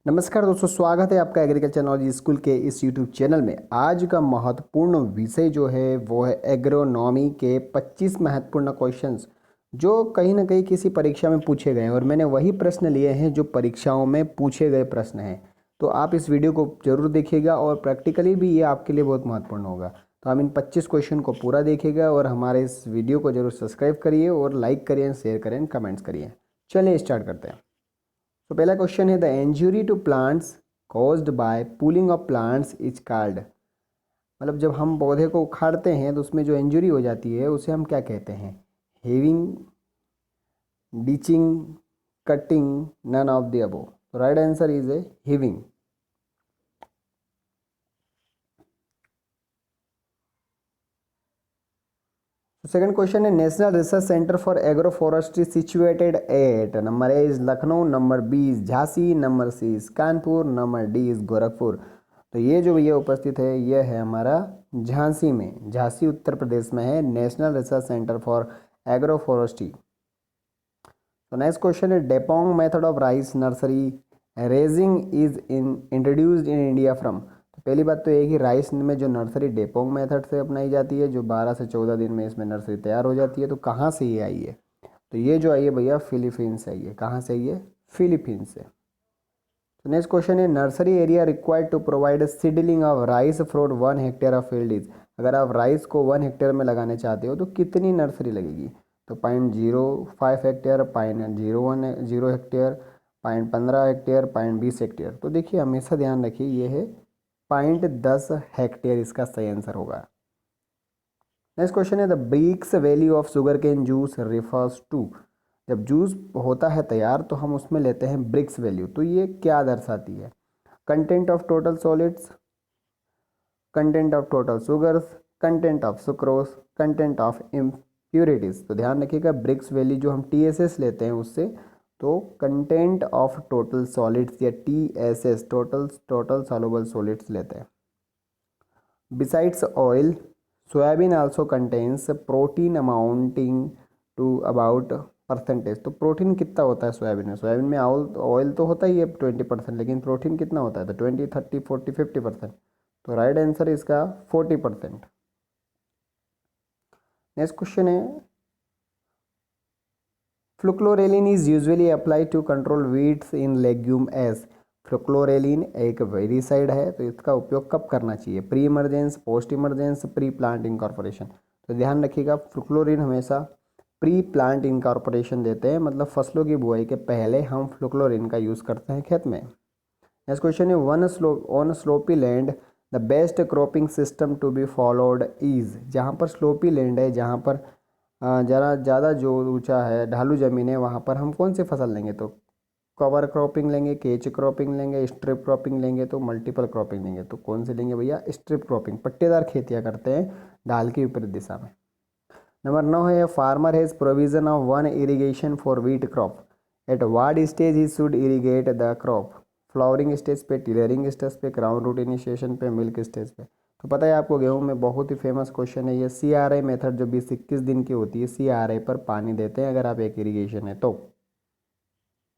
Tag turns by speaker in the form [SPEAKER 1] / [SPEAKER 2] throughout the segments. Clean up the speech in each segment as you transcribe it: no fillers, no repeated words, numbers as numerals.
[SPEAKER 1] नमस्कार दोस्तों, स्वागत है आपका एग्रीकल्चर नॉलेज स्कूल के इस यूट्यूब चैनल में। आज का महत्वपूर्ण विषय जो है वो है एग्रोनॉमी के 25 महत्वपूर्ण क्वेश्चंस जो कहीं ना कहीं किसी परीक्षा में पूछे गए हैं और मैंने वही प्रश्न लिए हैं जो परीक्षाओं में पूछे गए प्रश्न हैं। तो आप इस वीडियो को जरूर देखिएगा और प्रैक्टिकली भी ये आपके लिए बहुत महत्वपूर्ण होगा। तो हम इन 25 क्वेश्चन को पूरा देखिएगा और हमारे इस वीडियो को जरूर सब्सक्राइब करिए और लाइक करिए, शेयर करें, कमेंट्स करिए। चलिए स्टार्ट करते हैं। तो पहला क्वेश्चन है the injury to plants caused by pulling of plants is called. मतलब जब हम पौधे को उखाड़ते हैं तो उसमें जो इंजुरी हो जाती है उसे हम क्या कहते हैं? Heaving, ditching, cutting, none of the above. तो right answer is A heaving. Second question है national research centre for agro forestry situated at. Number A is Lucknow, number B is Jhansi, number C is Kanpur, number D is Gorakhpur. तो ये जो ये उपस्थित है ये है हमारा झांसी में, झांसी उत्तर प्रदेश में है national research centre for agro forestry. तो नेक्स्ट क्वेश्चन है dapog method of rice nursery raising is introduced in India from. तो पहली बात तो ये कि राइस में जो नर्सरी डेपोंग मेथड से अपनाई जाती है, जो 12 से 14 दिन में इसमें नर्सरी तैयार हो जाती है। तो कहाँ से ये आई है? तो ये जो आई है भैया फिलीपींस से आई है। कहाँ से आई है? फिलीपींस से। तो नेक्स्ट क्वेश्चन है nursery area required to provide seedling of rice from 1 hectare of field is. अगर आप राइस को 1 हेक्टेयर में लगाने चाहते हो तो कितनी नर्सरी लगेगी? तो 0.05 हेक्टेयर, 0.01 हेक्टेयर, 0.15 हेक्टेयर, 0.20 हेक्टेयर। तो देखिए हमेशा ध्यान रखिए ये है 0.10 हेक्टेयर इसका सही आंसर होगा। नेक्स्ट क्वेश्चन है the brix value of sugar cane juice refers to. जब जूस होता है तैयार तो हम उसमें लेते हैं ब्रिक्स वैल्यू। तो ये क्या दर्शाती है? Content of total solids, content of total sugars, content of sucrose, content of impurities. तो ध्यान रखिएगा ब्रिक्स वैल्यू जो हम TSS लेते हैं उससे, तो कंटेंट ऑफ टोटल सॉलिड्स या TSS टोटल सॉल्युबल सॉलिड्स लेते हैं। Besides oil, soybean also contains protein amounting to about percentage. तो प्रोटीन कितना होता है सोयाबीन में? सोयाबीन में ऑयल तो होता ही है 20%, लेकिन प्रोटीन कितना होता है? तो 20, 30, 40, 50%। तो राइट आंसर इसका 40%। नेक्स्ट क्वेश्चन है fluchloralin is usually apply to control weeds in legumes. Fluchloralin एक वेरिसाइड है, तो इसका उपयोग कब करना चाहिए? Pre emergence, post emergence, pre plant incorporation. तो ध्यान रखिएगा फ्लुक्लोरिन हमेशा प्री प्लांट इनकॉर्पोरेशन देते हैं, मतलब फसलों की बुआई के पहले हम फ्लुक्लोरिन का यूज़ करते हैं खेत में। नेक्स्ट क्वेश्चन है on slopy land the best cropping system to be followed is. जहाँ पर स्लोपी लैंड है, जहाँ पर ज़रा ज़्यादा जो ऊंचा है, ढालू ज़मीन है, वहाँ पर हम कौन सी फसल लेंगे? तो कवर क्रॉपिंग लेंगे, केच क्रॉपिंग लेंगे, स्ट्रिप क्रॉपिंग लेंगे, तो मल्टीपल क्रॉपिंग लेंगे। तो कौन से लेंगे भैया? Strip cropping. पट्टेदार खेतियाँ करते हैं ढाल की विपरीत दिशा में। नंबर 9 है farmer has provision of 1 irrigation for wheat crop at what stage he should irrigate the crop. Flowering stage पे, टिलरिंग स्टेज पे, क्राउन रूट इनिशिएशन पे, मिल्क स्टेज पे। तो पता है आपको गेहूं में बहुत ही फेमस क्वेश्चन है ये। CRI मेथड जो 20-21 दिन की होती है, CRI पर पानी देते हैं अगर आप एक इरीगेशन है तो।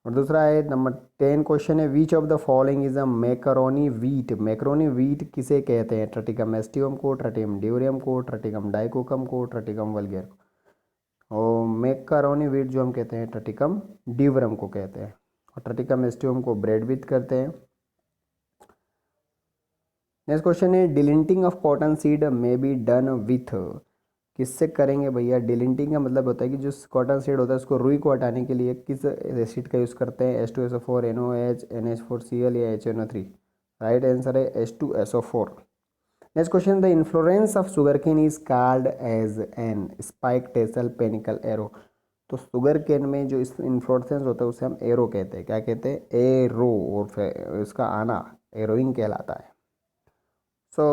[SPEAKER 1] और दूसरा है नंबर 10 क्वेश्चन है which of the following is a macaroni wheat. Macaroni wheat किसे कहते हैं? ट्रटिकम एस्टिवम को, ट्रटिकम ड्यूरियम को, ट्रटिकम डाइकोकम को, ट्रटिकम वल्गेर को। और मैकरोनी वीट जो हम कहते हैं ट्रटिकम ड्यूरम को कहते हैं, और ट्रटिकम एस्टिवम को ब्रेड विथ करते हैं। नेक्स्ट क्वेश्चन है delinting of cotton seed may be done with. किससे करेंगे भैया? डिलिंटिंग का मतलब होता है कि जो कॉटन सीड होता है उसको रुई को हटाने के लिए किस एसिड का यूज़ करते हैं? H2SO4, NOH, NH4Cl या HNO3। राइट आंसर है H2SO4। Next question the inflorescence of sugar cane is called as an spike tassel panicle arrow. तो शुगर केन में जो इस इन्फ्लोरेंस होता है उसे हम एरो कहते हैं। क्या कहते हैं? एरो। और फिर इसका आना एरोइंग कहलाता है। So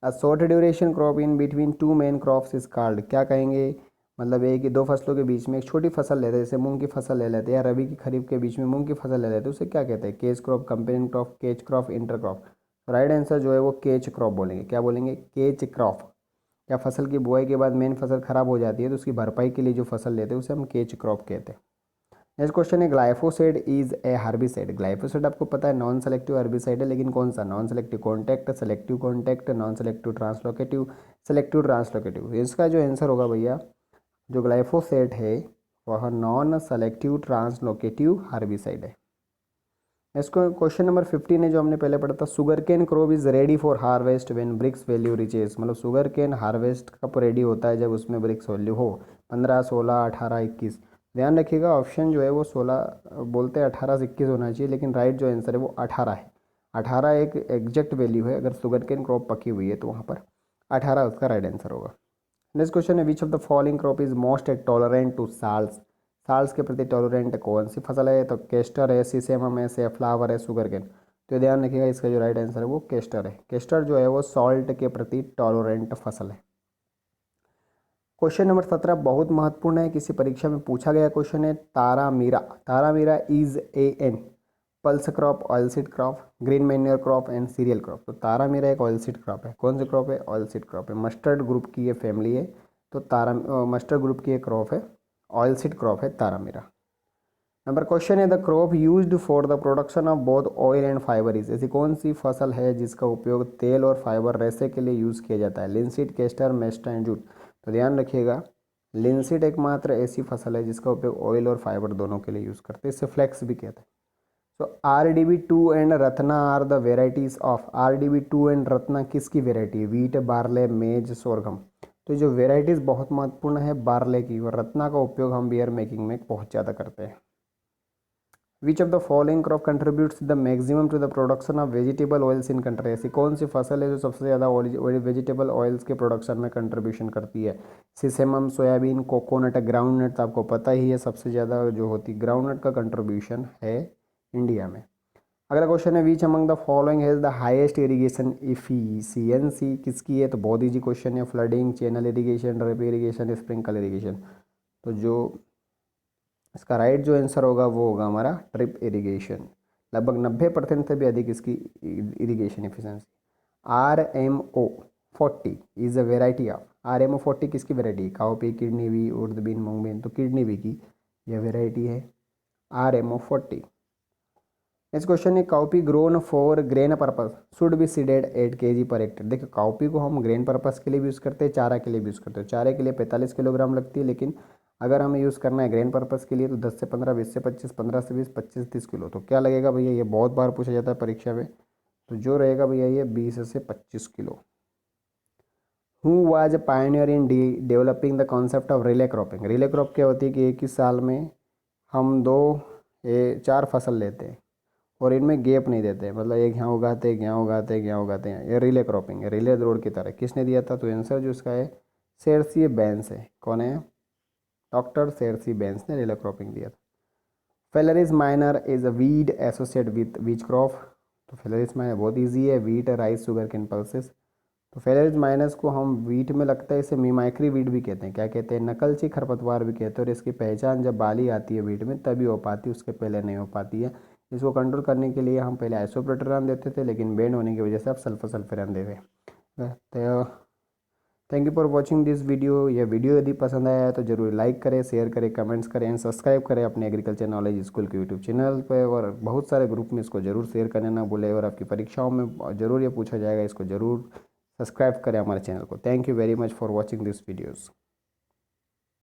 [SPEAKER 1] a short duration crop in between two main crops is called. क्या कहेंगे? मतलब एक ही दो फसलों के बीच में एक छोटी फसल लेते हैं, जैसे मूंग की फसल ले लेते हैं, या रबी की खरीफ के बीच में मूंग की फसल ले लेते हैं, उसे क्या कहते हैं? Cage crop, companion crop, cage crop, inter crop. Right answer जो है वो केज क्रॉप बोलेंगे। क्या बोलेंगे? Cage crop. या फसल की बुआई के बाद मेन फसल खराब हो जाती है तो उसकी भरपाई के लिए जो फसल लेते हैं उसे हम केज क्रॉप कहते हैं। नेक्स्ट क्वेश्चन है glyphosate is a herbicide. Glyphosate आपको पता है नॉन सेलेक्टिव हार्बिसाइड है, लेकिन कौन सा? Non selective contact, selective contact, non selective translocative, selective translocative. इसका जो आंसर होगा भैया, जो ग्लाइफोसेट है वह नॉन सेलेक्टिव ट्रांसलोकेटिव हार्बिसाइड है। इसको क्वेश्चन नंबर 15 है जो हमने पहले पढ़ा था, sugar cane crop is ready for harvest when brix value reaches. मतलब शुगर केन हार्वेस्ट कब रेडी होता है? जब उसमें ब्रिक्स वैल्यू हो 15, 16, 18, 21। ध्यान रखिएगा ऑप्शन जो है वो 16 बोलते हैं, 18 से 21 होना चाहिए, लेकिन राइट जो आंसर है वो 18 है। 18 एक एग्जैक्ट वैल्यू है, अगर शुगर केन क्रॉप पकी हुई है तो वहाँ पर 18 उसका राइट आंसर होगा। नेक्स्ट क्वेश्चन है which of the following crop is most tolerant to salts. Salts के प्रति टॉलरेंट कौन सी फसल है? तो केस्टर है, सीसेमम है, सेफ्लावर है, शुगर केन। तो ध्यान रखिएगा इसका जो राइट आंसर है वो केस्टर है। केस्टर जो है वो सॉल्ट के प्रति टॉलरेंट फसल है। क्वेश्चन नंबर 17 बहुत महत्वपूर्ण है, किसी परीक्षा में पूछा गया क्वेश्चन है। Taramira, taramira is a an pulse crop, oilseed crop, green manure crop and cereal crop. तो तारामीरा एक ऑयलसीड क्रॉप है। कौन सी क्रॉप है? ऑयलसीड क्रॉप है। मस्टर्ड ग्रुप की ये फैमिली है, तो मस्टर्ड ग्रुप की एक क्रॉप है, ऑयलसीड क्रॉप है तारामीरा। नंबर क्वेश्चन है the crop used for the production of both oil and fibre is. ऐसी कौन सी फसल है जिसका उपयोग तेल और फाइबर रेसे के लिए यूज़ किया जाता है? Linseed, castor, mesta and jute. तो ध्यान रखिएगा लिनसीड एकमात्र ऐसी फसल है जिसका उपयोग ऑयल और फाइबर दोनों के लिए यूज़ करते हैं, इसे फ्लेक्स भी कहते हैं। So RDB2 and Ratna are the varieties of. RDB2 and Ratna किसकी वेराइटी है? Wheat, barley, maize, sorghum. तो जो वेराइटीज़ बहुत महत्वपूर्ण है बार्ले की, और रत्ना का उपयोग हम बियर मेकिंग में बहुत ज़्यादा करते हैं। Which of the following crop contributes the maximum to the production of vegetable oils in country. ऐसी कौन सी फसल है जो सबसे ज़्यादा वेजिटेबल ऑयल्स के प्रोडक्शन में कंट्रीब्यूशन करती है? Sesamum, soybean, coconut, groundnut. तो आपको पता ही है सबसे ज़्यादा जो होती ग्राउंडनट का कंट्रीब्यूशन है इंडिया में। अगला क्वेश्चन है which among the following has the highest irrigation efficiency. किसकी है? तो बहुत ईजी क्वेश्चन है। Flooding, channel irrigation, drip irrigation, sprinkle irrigation. तो जो इसका राइट जो आंसर होगा वो होगा हमारा ड्रिप इरिगेशन। लगभग 90% से भी अधिक इसकी irrigation efficiency. RMO40 is a variety of. RMO40 किसकी वेराइटी है? काउपी, किडनी बी, उर्द बीन, मूंग बीन। तो किडनी बी की यह वेराइटी है RMO40। नेक्स्ट क्वेश्चन है cowpea grown for grain purpose should be seeded 8 kg per hectare. देखिए cowpea को हम ग्रेन पर्पस के लिए भी यूज़ करते हैं, चारा के लिए भी यूज़ करते हैं। चारे के लिए 45 किलोग्राम लगती है, लेकिन अगर हमें यूज़ करना है ग्रेन पर्पस के लिए तो 10 से 15, 20 से 25, 15 से 20, 25 से 30 किलो। तो क्या लगेगा भैया? ये बहुत बार पूछा जाता है परीक्षा में, तो जो रहेगा भैया ये 20 से 25 kilo. Who was Pioneer in developing the concept of relay cropping. Relay crop क्या होती है कि एक ही साल में हम 4 फसल लेते हैं और इनमें गैप नहीं देते, मतलब एक यहाँ उगाते हैं, यहाँ उगाते हैं, यहाँ उगाते हैं। ये रिले क्रॉपिंग है, रिले रोड की तरह। किसने दिया था? तो आंसर जो इसका है सेर्सी बेंस है। कौन है? डॉक्टर सेर्सी बेंस ने रिले क्रॉपिंग दिया था। Phalaris minor is a weed associate with which crop. तो फेलरिस माइनर बहुत ईजी है, wheat, rice, sugar cane, pulses. तो फेलरिस माइनस को हम वीट में लगता है, इसे मिमाइक्री वीट भी कहते हैं। क्या कहते हैं? नकलची खरपतवार भी कहते हैं। और इसकी पहचान जब बाली आती है वीट में तभी हो पाती है, उसके पहले नहीं हो पाती है। इसको कंट्रोल करने के लिए हम पहले आइसोप्रोटेरान देते थे, लेकिन बैंड होने की वजह से अब सल्फर सल्फेरान दे रहे। तो thank you for watching this video. यह वीडियो यदि पसंद आया है तो जरूर लाइक करें, शेयर करें, कमेंट्स करें एंड सब्सक्राइब करें अपने एग्रीकल्चर नॉलेज स्कूल के यूट्यूब चैनल पर। और बहुत सारे ग्रुप में इसको जरूर शेयर करना ना भूलें, और आपकी परीक्षाओं में जरूर ये पूछा जाएगा, इसको जरूर सब्सक्राइब करें हमारे चैनल को। Thank you very much for watching this videos.